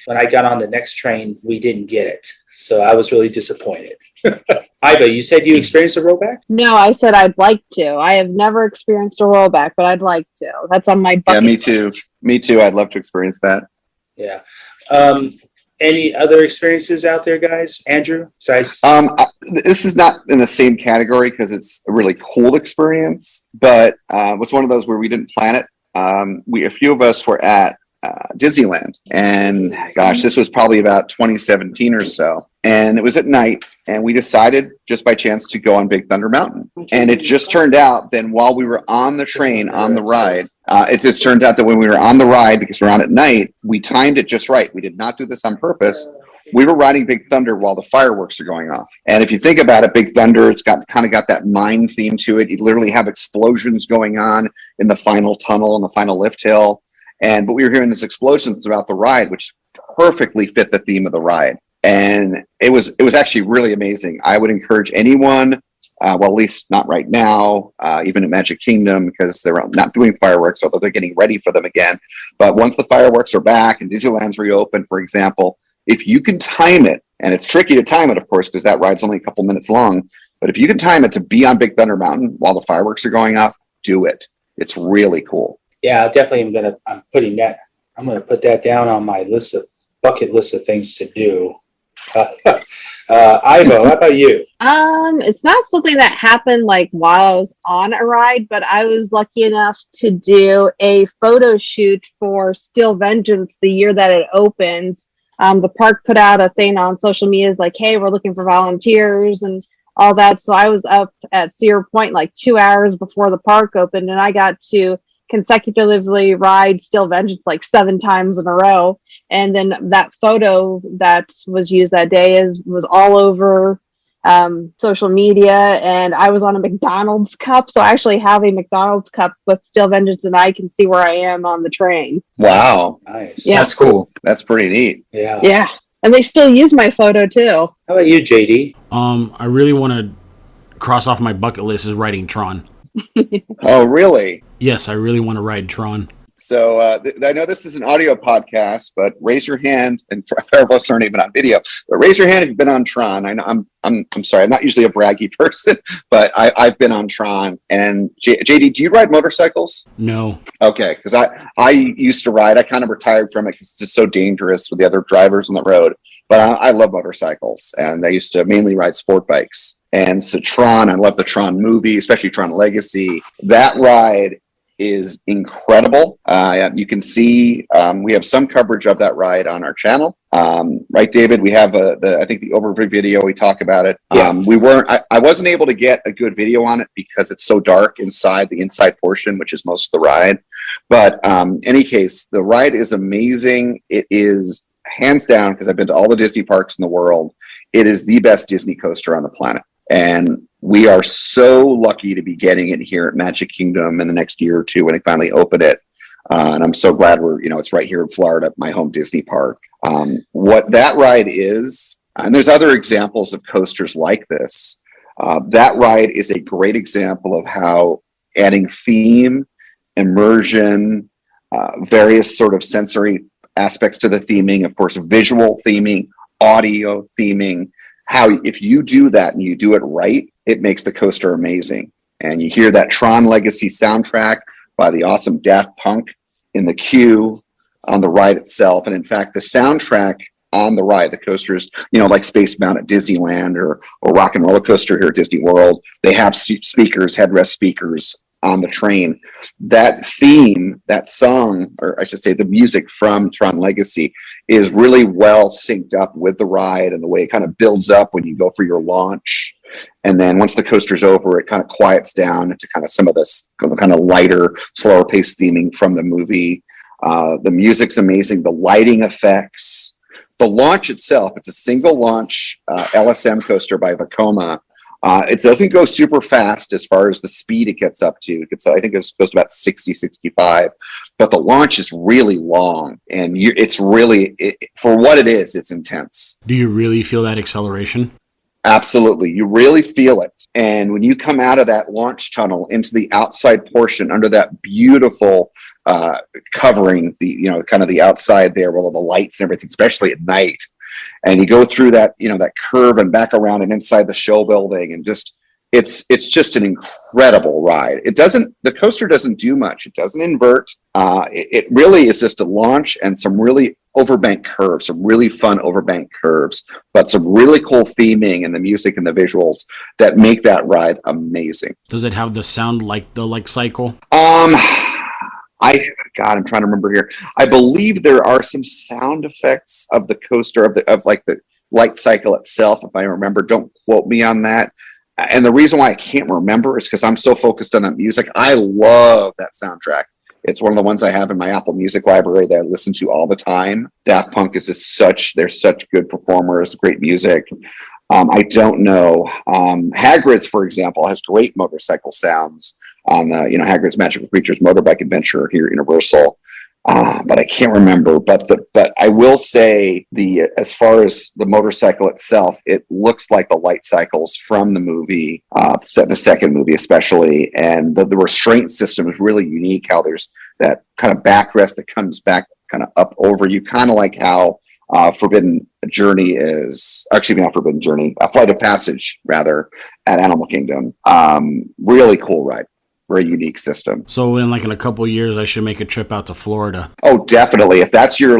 when I got on the next train, we didn't get it. So I was really disappointed. Ivah, you said you experienced a rollback? No, I said I'd like to. I have never experienced a rollback, but I'd like to. That's on my bucket me too. list. Me too. I'd love to experience that. Yeah. Any other experiences out there, guys? Andrew? This is not in the same category because it's a really cool experience, but it was one of those where we didn't plan it. A few of us were at Disneyland, and gosh, this was probably about 2017 or so, and it was at night, and we decided just by chance to go on Big Thunder Mountain. And it just turned out then, while we were on the train on the ride, it just turns out that when we were on the ride, because we're on at night, we timed it just right. We did not do this on purpose. We were riding Big Thunder while the fireworks are going off. And if you think about it, Big Thunder, it's got that mine theme to it. You literally have explosions going on in the final tunnel and the final lift hill. But we were hearing these explosions throughout the ride, which perfectly fit the theme of the ride. And it was actually really amazing. I would encourage anyone, well, at least not right now, even at Magic Kingdom, because they're not doing fireworks, although they're getting ready for them again. But once the fireworks are back and Disneyland's reopened, for example, if you can time it, and it's tricky to time it, of course, because that ride's only a couple minutes long, but if you can time it to be on Big Thunder Mountain while the fireworks are going off, do it. It's really cool. Yeah, definitely. I'm going to put that down on my bucket list of things to do. Ivah, how about you? It's not something that happened like while I was on a ride, but I was lucky enough to do a photo shoot for Steel Vengeance the year that it opened. The park put out a thing on social media like, hey, we're looking for volunteers and all that. So I was up at Cedar Point like 2 hours before the park opened, and I got to consecutively ride Steel Vengeance like 7 times in a row. And then that photo that was used that day was all over social media, and I was on a McDonald's cup. So I actually have a McDonald's cup with Steel Vengeance, and I can see where I am on the train. Wow. Nice. Yeah. That's cool. That's pretty neat. Yeah. Yeah. And they still use my photo too. How about you, JD? I really want to cross off my bucket list is riding Tron. Oh, really? Yes, I really want to ride Tron. So I know this is an audio podcast, but raise your hand, and for our of us aren't even on video, but raise your hand if you've been on Tron. I know I'm sorry, I'm not usually a braggy person, but I've been on Tron. And JD, do you ride motorcycles? No. Okay, because I used to ride. I kind of retired from it because it's just so dangerous with the other drivers on the road. But I love motorcycles, and I used to mainly ride sport bikes. And so Tron, I love the Tron movie, especially Tron Legacy. That ride is incredible. You can see we have some coverage of that ride on our channel, right, David? We have I think the overview video. We talk about it. Yeah. I wasn't able to get a good video on it because it's so dark inside the inside portion, which is most of the ride. But any case, the ride is amazing. It is hands down, because I've been to all the Disney parks in the world. It is the best Disney coaster on the planet, and we are so lucky to be getting it here at Magic Kingdom in the next year or two when they finally open it. And I'm so glad it's right here in Florida, my home Disney park. What that ride is, and there's other examples of coasters like this. That ride is a great example of how adding theme, immersion, various sort of sensory aspects to the theming, of course, visual theming, audio theming, how if you do that and you do it right, it makes the coaster amazing. And you hear that Tron Legacy soundtrack by the awesome Daft Punk in the queue on the ride itself. And in fact, the soundtrack on the ride, the coasters, like Space Mountain at Disneyland or Rock and Roller Coaster here at Disney World, they have speakers, headrest speakers on the train. That theme, that song, or I should say the music from Tron Legacy, is really well synced up with the ride and the way it kind of builds up when you go for your launch. And then once the coaster's over, it kind of quiets down into kind of some of this kind of lighter, slower paced theming from the movie. The music's amazing. The lighting effects. The launch itself, it's a single launch LSM coaster by Vekoma. It doesn't go super fast as far as the speed it gets up to. I think it goes to about 60, 65. But the launch is really long. And it's really, for what it is, it's intense. Do you really feel that acceleration? Absolutely. You really feel it. And when you come out of that launch tunnel into the outside portion under that beautiful covering, kind of the outside there with all the lights and everything, especially at night, and you go through that, that curve and back around and inside the show building, and just it's just an incredible ride. The coaster doesn't do much. It doesn't invert. It really is just a launch and some really overbank curves, some really fun overbank curves, but some really cool theming and the music and the visuals that make that ride amazing. Does it have the sound like the cycle? I'm trying to remember here. I believe there are some sound effects of the coaster of the light cycle itself, if I remember. Don't quote me on that. And the reason why I can't remember is because I'm so focused on that music. I love that soundtrack. It's one of the ones I have in my Apple Music library that I listen to all the time. Daft Punk is they're such good performers, great music. I don't know. Hagrid's, for example, has great motorcycle sounds on the, Hagrid's Magical Creatures Motorbike Adventure here at Universal. But I can't remember. But I will say as far as the motorcycle itself, it looks like the light cycles from the movie, the second movie especially. And the restraint system is really unique. How there's that kind of backrest that comes back kind of up over you, kind of like how Forbidden Journey is, actually not Forbidden Journey, a Flight of Passage rather, at Animal Kingdom. Really cool ride. Very unique system. So in a couple of years, I should make a trip out to Florida. Oh, definitely. If that's your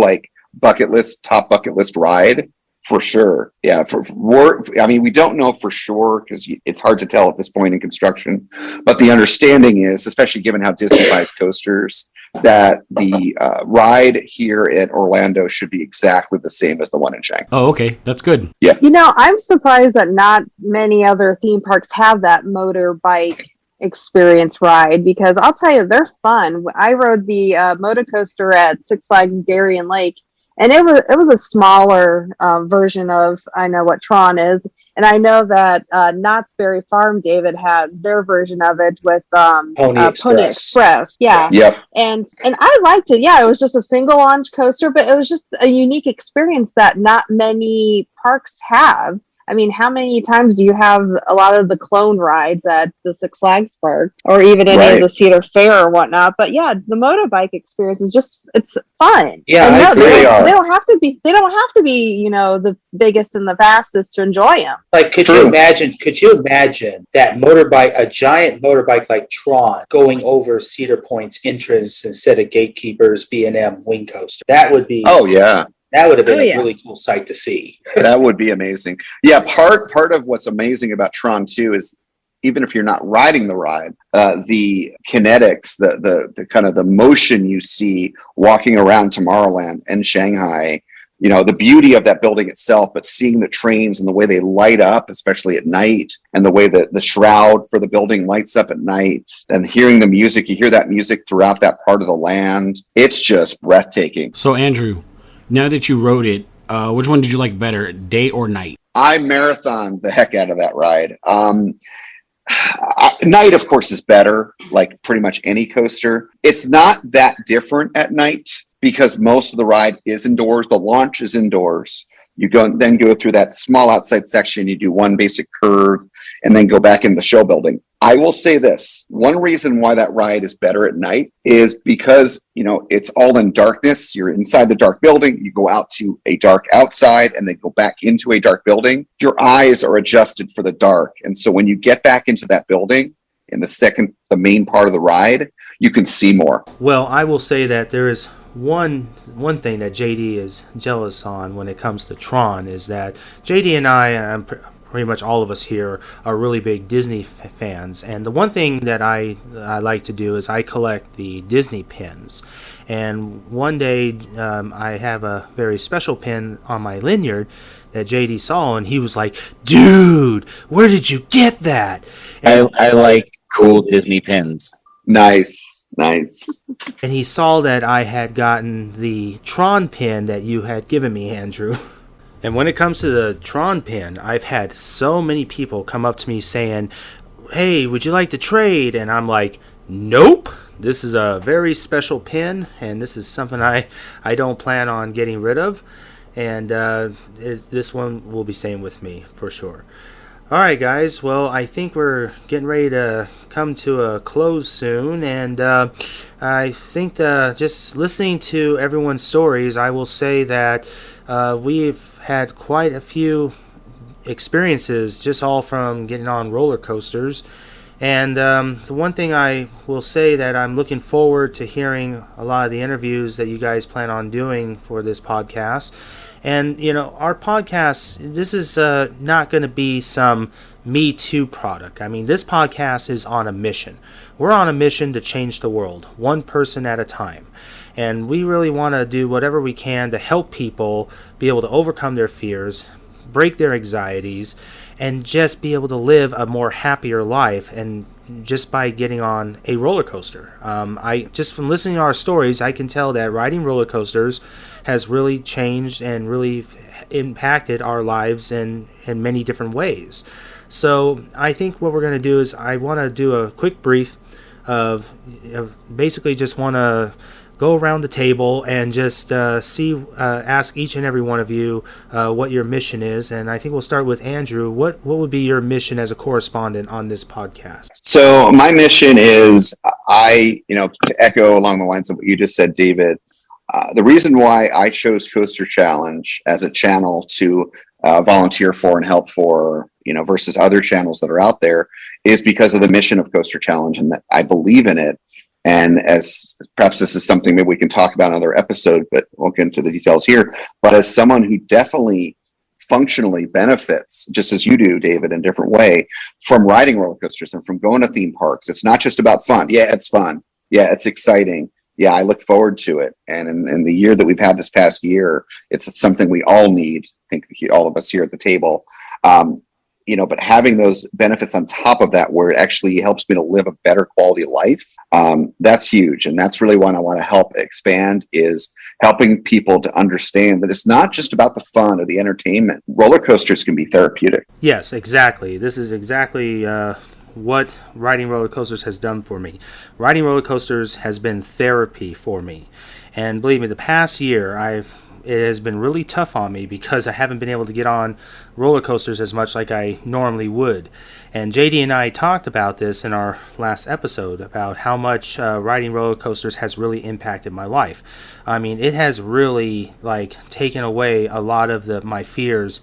top bucket list ride, for sure. Yeah. We don't know for sure because it's hard to tell at this point in construction. But the understanding is, especially given how Disney buys coasters, that the ride here at Orlando should be exactly the same as the one in Shanghai. Oh, okay. That's good. Yeah. I'm surprised that not many other theme parks have that motorbike experience ride, because I'll tell you, they're fun. I rode the motor coaster at Six Flags Darien Lake, and it was a smaller version of I know what Tron is, and I know that Knott's Berry Farm, David, has their version of it with Pony Express. Yeah. Yep. And I liked it. Yeah, it was just a single launch coaster, but it was just a unique experience that not many parks have. I mean, how many times do you have a lot of the clone rides at the Six Flags Park or even any of the Cedar Fair or whatnot? But yeah, the motorbike experience is it's fun. Yeah, and I agree. They don't have to be the biggest and the fastest to enjoy them. Like, could you imagine that a giant motorbike like Tron going over Cedar Point's entrance instead of Gatekeeper's B&M wing coaster? That would be that would have been a really cool sight to see. That would be amazing. Yeah, part of what's amazing about Tron too is even if you're not riding the ride, the kinetics, the kind of the motion you see walking around Tomorrowland and Shanghai, the beauty of that building itself, but seeing the trains and the way they light up, especially at night, and the way that the shroud for the building lights up at night, and hearing the music, you hear that music throughout that part of the land. It's just breathtaking. So Andrew, now that you rode it, which one did you like better, day or night? I marathoned the heck out of that ride. Night, of course, is better, like pretty much any coaster. It's not that different at night because most of the ride is indoors. The launch is indoors. You go through that small outside section. You do one basic curve and then go back in the show building. I will say this. One reason why that ride is better at night is because, it's all in darkness. You're inside the dark building. You go out to a dark outside and then go back into a dark building. Your eyes are adjusted for the dark. And so when you get back into that building in the main part of the ride, you can see more. Well, I will say that there is one thing that JD is jealous on when it comes to Tron is that JD and I, pretty much all of us here, are really big Disney fans. And the one thing that I like to do is I collect the Disney pins. And one day I have a very special pin on my lanyard that JD saw, and he was like, "Dude, where did you get that?" And I like cool Disney pins. Nice. And he saw that I had gotten the Tron pin that you had given me, Andrew. And when it comes to the Tron pin, I've had so many people come up to me saying, "Hey, would you like to trade?" And I'm like, "Nope. This is a very special pin, and this is something I don't plan on getting rid of. And this one will be staying with me for sure." Alright guys, well I think we're getting ready to come to a close soon, and I think just listening to everyone's stories, I will say that we've had quite a few experiences just all from getting on roller coasters. And the one thing I will say that I'm looking forward to hearing a lot of the interviews that you guys plan on doing for this podcast. And, our podcast, this is not going to be some Me Too product. I mean, this podcast is on a mission. We're on a mission to change the world, one person at a time. And we really want to do whatever we can to help people be able to overcome their fears, break their anxieties, and just be able to live a more happier life, and just by getting on a roller coaster. Just from listening to our stories, I can tell that riding roller coasters has really changed and really impacted our lives in many different ways. So I think what we're going to do is I want to do a quick brief of basically just want to go around the table and just ask each and every one of you what your mission is. And I think we'll start with Andrew. What would be your mission as a correspondent on this podcast? So my mission is, to echo along the lines of what you just said, David, the reason why I chose Coaster Challenge as a channel to volunteer for and help for, versus other channels that are out there, is because of the mission of Coaster Challenge, and that I believe in it. And as perhaps this is something maybe we can talk about in another episode, but we'll get into the details here. But as someone who definitely functionally benefits, just as you do, David, in a different way, from riding roller coasters and from going to theme parks, it's not just about fun. Yeah, it's fun. Yeah, it's exciting. Yeah, I look forward to it. And in the year that we've had this past year, it's something we all need. I think all of us here at the table. but having those benefits on top of that, where it actually helps me to live a better quality of life, that's huge. And that's really what I want to help expand, is helping people to understand that it's not just about the fun or the entertainment. Roller coasters can be therapeutic. Yes, exactly. This is exactly what riding roller coasters has done for me. Riding roller coasters has been therapy for me. And believe me, the past year, it has been really tough on me because I haven't been able to get on roller coasters as much like I normally would. And JD and I talked about this in our last episode, about how much riding roller coasters has really impacted my life. I mean, it has really taken away a lot of my fears.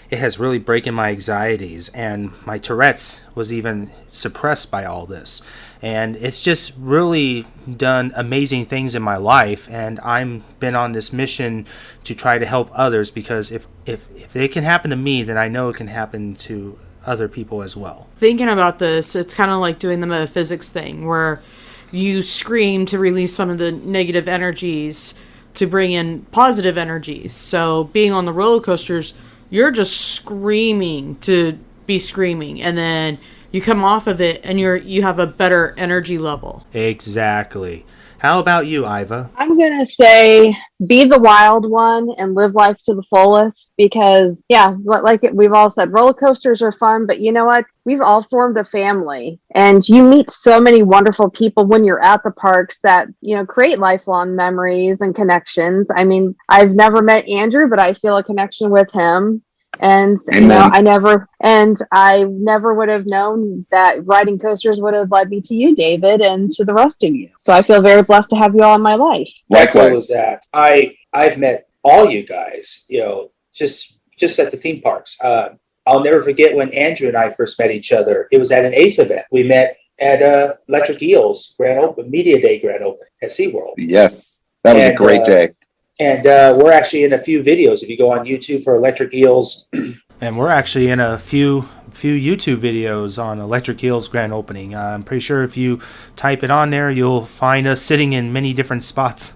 It has really broken my anxieties, and my Tourette's was even suppressed by all this. And it's just really done amazing things in my life, and I'm been on this mission to try to help others, because if it can happen to me, then I know it can happen to other people as well. Thinking about this, it's kind of like doing the metaphysics thing, where you scream to release some of the negative energies to bring in positive energies. So being on the roller coasters, you're just screaming to be screaming, and then you come off of it and you have a better energy level. Exactly. How about you, Ivah? I'm going to say be the wild one and live life to the fullest, because, we've all said, roller coasters are fun, but you know what? We've all formed a family, and you meet so many wonderful people when you're at the parks that, create lifelong memories and connections. I mean, I've never met Andrew, but I feel a connection with him. And I never would have known that riding coasters would have led me to you, David, and to the rest of you. So I feel very blessed to have you all in my life. Likewise. That I've met all you guys, just at the theme parks. I'll never forget when Andrew and I first met each other. It was at an ACE event. We met at Electric Eel's Media Day Grand Open at SeaWorld. Yes, that was a great day. And we're actually in a few videos if you go on YouTube for Electric Eels. And we're actually in a few YouTube videos on Electric Eel's grand opening. I'm pretty sure if you type it on there, you'll find us sitting in many different spots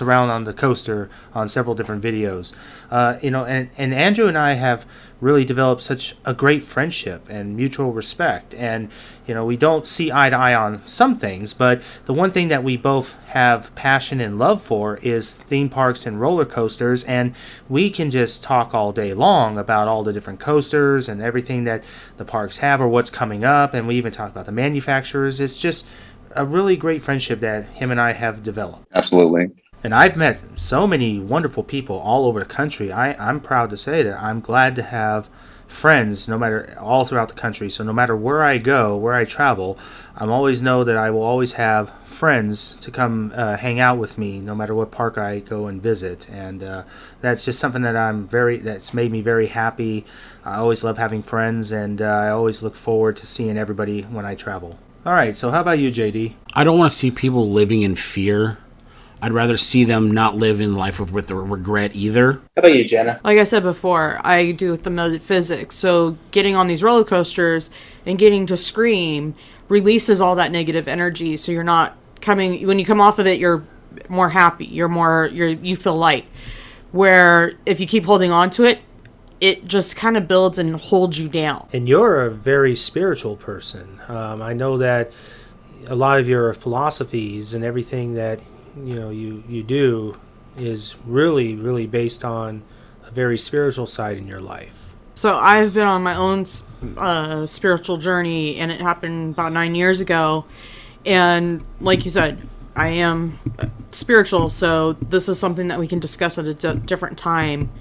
around on the coaster on several different videos. And Andrew and I have really developed such a great friendship and mutual respect. And, we don't see eye to eye on some things, but the one thing that we both have passion and love for is theme parks and roller coasters. And we can just talk all day long about all the different coasters and everything that the parks have or what's coming up. And we even talk about the manufacturers. It's just a really great friendship that him and I have developed. Absolutely. And I've met so many wonderful people all over the country. I'm proud to say that I'm glad to have friends all throughout the country. So no matter where I go, where I travel, I always know that I will always have friends to come hang out with me, no matter what park I go and visit. And that's just something that's made me very happy. I always love having friends, and I always look forward to seeing everybody when I travel. All right, so how about you, JD? I don't want to see people living in fear. I'd rather see them not live in life with the regret either. How about you, Jenna? Like I said before, I do with the metaphysics. So getting on these roller coasters and getting to scream releases all that negative energy. So you're not when you come off of it, you're more happy. You feel light. Where if you keep holding on to it, it just kind of builds and holds you down. And you're a very spiritual person. I know that a lot of your philosophies and everything that you do is really, really based on a very spiritual side in your life. So I've been on my own spiritual journey, and it happened about 9 years ago. And like you said, I am spiritual, so this is something that we can discuss at a different time.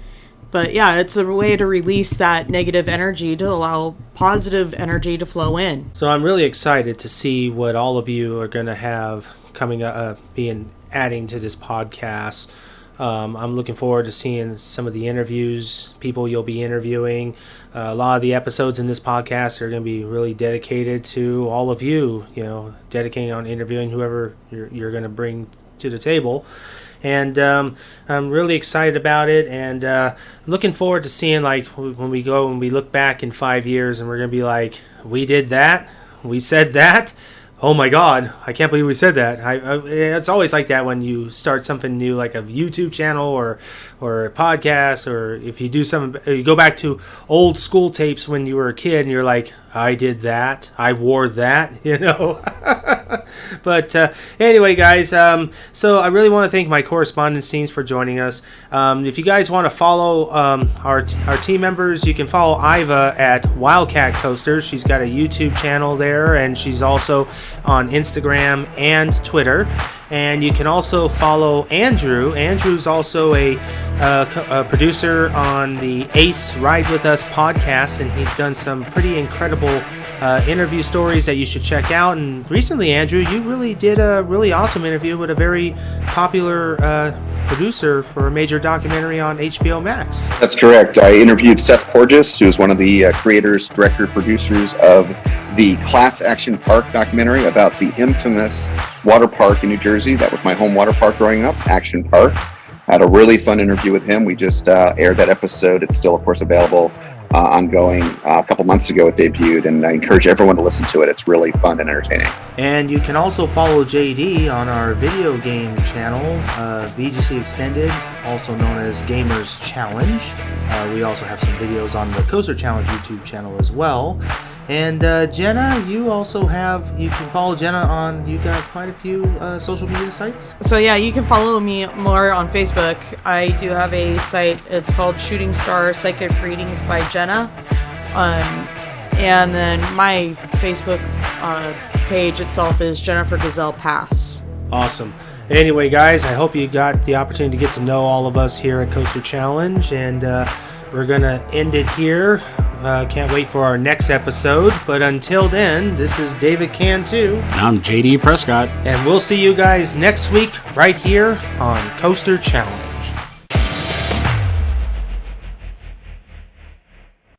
But yeah, it's a way to release that negative energy to allow positive energy to flow in. So I'm really excited to see what all of you are going to have coming up, adding to this podcast. I'm looking forward to seeing some of the interviews, people you'll be interviewing. A lot of the episodes in this podcast are going to be really dedicated to all of you, dedicating on interviewing whoever you're going to bring to the table. And I'm really excited about it, and looking forward to seeing when we go and we look back in 5 years and we're going to be like, we did that, we said that. Oh my God! I can't believe we said that. It's always like that when you start something new, like a YouTube channel or a podcast, or if you do something, you go back to old school tapes when you were a kid, and you're like, "I did that. I wore that," you know. But anyway, guys. So I really want to thank my correspondence teams for joining us. If you guys want to follow our team members, you can follow Ivah at Wildcat Coasters. She's got a YouTube channel there, and she's also on Instagram and Twitter. And you can also follow Andrew. Andrew's also a producer on the Ace Ride With Us podcast, and he's done some pretty incredible interview stories that you should check out. And recently, Andrew, you really did a really awesome interview with a very popular producer for a major documentary on HBO Max. That's correct. I interviewed Seth Porges, who is one of the creators, director, producers of the Class Action Park documentary about the infamous water park in New Jersey. That was my home water park growing up, Action Park. Had a really fun interview with him. We just aired that episode. It's still, of course, available ongoing. A couple months ago it debuted, and I encourage everyone to listen to it. It's really fun and entertaining. And you can also follow JD on our video game channel, VGC Extended, also known as Gamers Challenge. We also have some videos on the Coaster Challenge YouTube channel as well. And Jenna, you can follow Jenna on, you got quite a few social media sites? So yeah, you can follow me more on Facebook. I do have a site, it's called Shooting Star Psychic Readings by Jenna. And then my Facebook page itself is Jenniffer Gsell-Pass. Awesome. Anyway, guys, I hope you got the opportunity to get to know all of us here at Coaster Challenge, and we're going to end it here. Can't wait for our next episode. But until then, this is David Cantu. And I'm JD Prescott. And we'll see you guys next week right here on Coaster Challenge.